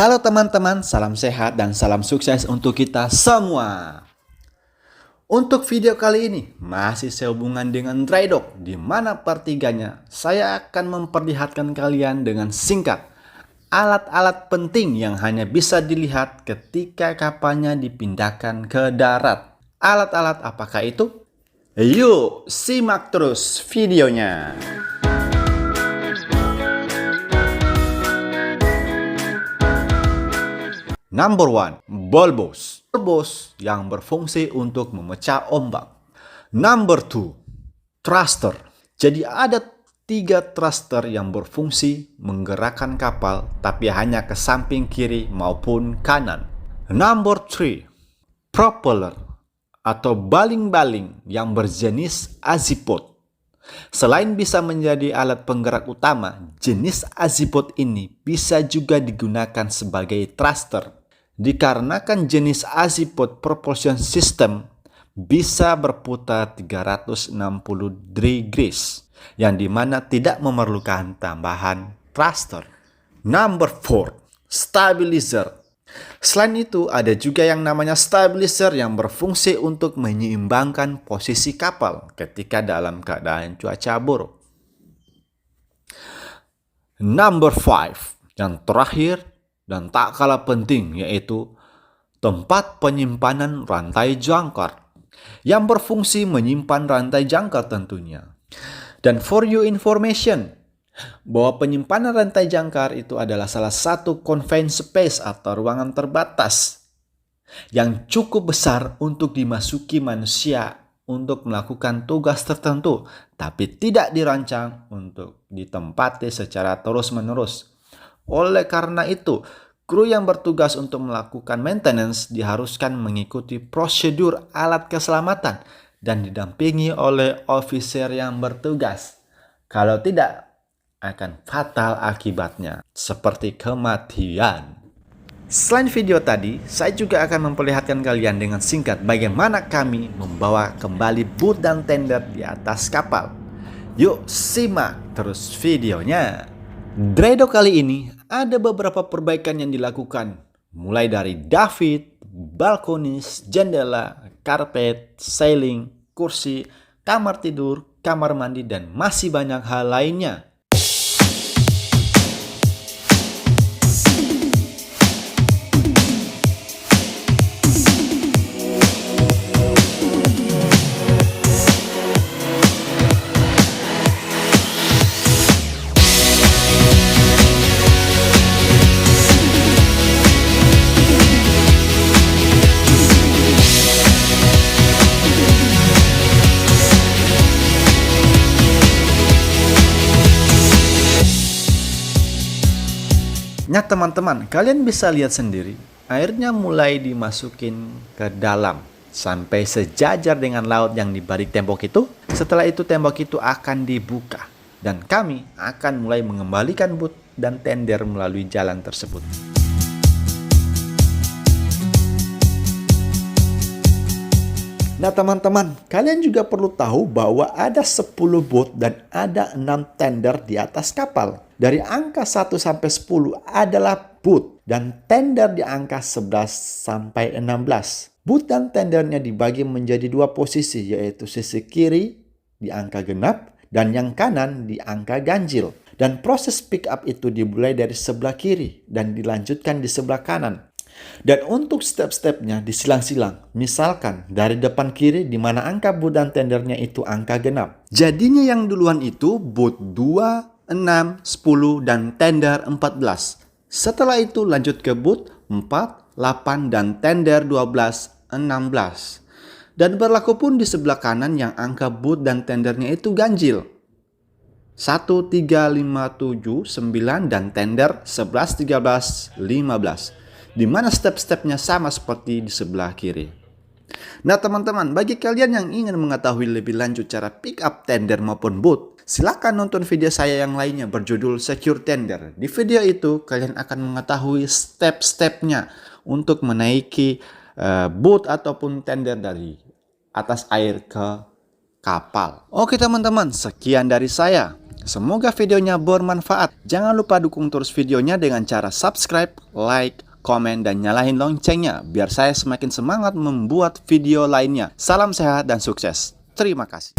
Halo teman-teman, salam sehat dan salam sukses untuk kita semua. Untuk video kali ini masih sehubungan dengan dry dock, di mana pertiganya saya akan memperlihatkan kalian dengan singkat alat-alat penting yang hanya bisa dilihat ketika kapalnya dipindahkan ke darat. Alat-alat apakah itu? Yuk simak terus videonya. Number 1, bulbous. Bulbous yang berfungsi untuk memecah ombak. Number 2, thruster. Jadi ada 3 thruster yang berfungsi menggerakkan kapal tapi hanya ke samping kiri maupun kanan. Number 3, propeller atau baling-baling yang berjenis azipod. Selain bisa menjadi alat penggerak utama, jenis azipod ini bisa juga digunakan sebagai thruster. Dikarenakan jenis azipod propulsion system bisa berputar 360 degrees, yang dimana tidak memerlukan tambahan thruster. Number 4, stabilizer. Selain itu, ada juga yang namanya stabilizer yang berfungsi untuk menyeimbangkan posisi kapal ketika dalam keadaan cuaca buruk. Number 5, yang terakhir dan tak kalah penting, yaitu tempat penyimpanan rantai jangkar yang berfungsi menyimpan rantai jangkar tentunya. Dan for your information, bahwa penyimpanan rantai jangkar itu adalah salah satu confined space atau ruangan terbatas yang cukup besar untuk dimasuki manusia untuk melakukan tugas tertentu, tapi tidak dirancang untuk ditempati secara terus-menerus. Oleh karena itu, kru yang bertugas untuk melakukan maintenance diharuskan mengikuti prosedur alat keselamatan dan didampingi oleh officer yang bertugas. Kalau tidak, akan fatal akibatnya, seperti kematian. Selain video tadi, saya juga akan memperlihatkan kalian dengan singkat bagaimana kami membawa kembali boot dan tender di atas kapal. Yuk simak terus videonya. Dry dock kali ini ada beberapa perbaikan yang dilakukan, mulai dari davit, balkonis, jendela, karpet, sailing, kursi, kamar tidur, kamar mandi, dan masih banyak hal lainnya. Nah teman-teman, kalian bisa lihat sendiri, airnya mulai dimasukin ke dalam sampai sejajar dengan laut yang di balik tembok itu. Setelah itu tembok itu akan dibuka dan kami akan mulai mengembalikan boot dan tender melalui jalan tersebut. Nah teman-teman, kalian juga perlu tahu bahwa ada 10 boot dan ada 6 tender di atas kapal. Dari angka 1 sampai 10 adalah boot dan tender di angka 11 sampai 16. Boot dan tendernya dibagi menjadi 2 posisi, yaitu sisi kiri di angka genap dan yang kanan di angka ganjil. Dan proses pick up itu dimulai dari sebelah kiri dan dilanjutkan di sebelah kanan. Dan untuk step-stepnya disilang-silang. Misalkan dari depan kiri di mana angka boot dan tendernya itu angka genap. Jadinya yang duluan itu boot 2, 6, 10, dan tender 14. Setelah itu lanjut ke boot 4, 8, dan tender 12, 16. Dan berlaku pun di sebelah kanan yang angka boot dan tendernya itu ganjil. 1, 3, 5, 7, 9, dan tender 11, 13, 15. Di mana step-stepnya sama seperti di sebelah kiri. Nah teman-teman, bagi kalian yang ingin mengetahui lebih lanjut cara pick up tender maupun boot, silakan nonton video saya yang lainnya berjudul Secure Tender. Di video itu kalian akan mengetahui step-stepnya untuk menaiki boot ataupun tender dari atas air ke kapal. Oke teman-teman, sekian dari saya. Semoga videonya bermanfaat. Jangan lupa dukung terus videonya dengan cara subscribe, like, komen, dan nyalain loncengnya biar saya semakin semangat membuat video lainnya. Salam sehat dan sukses. Terima kasih.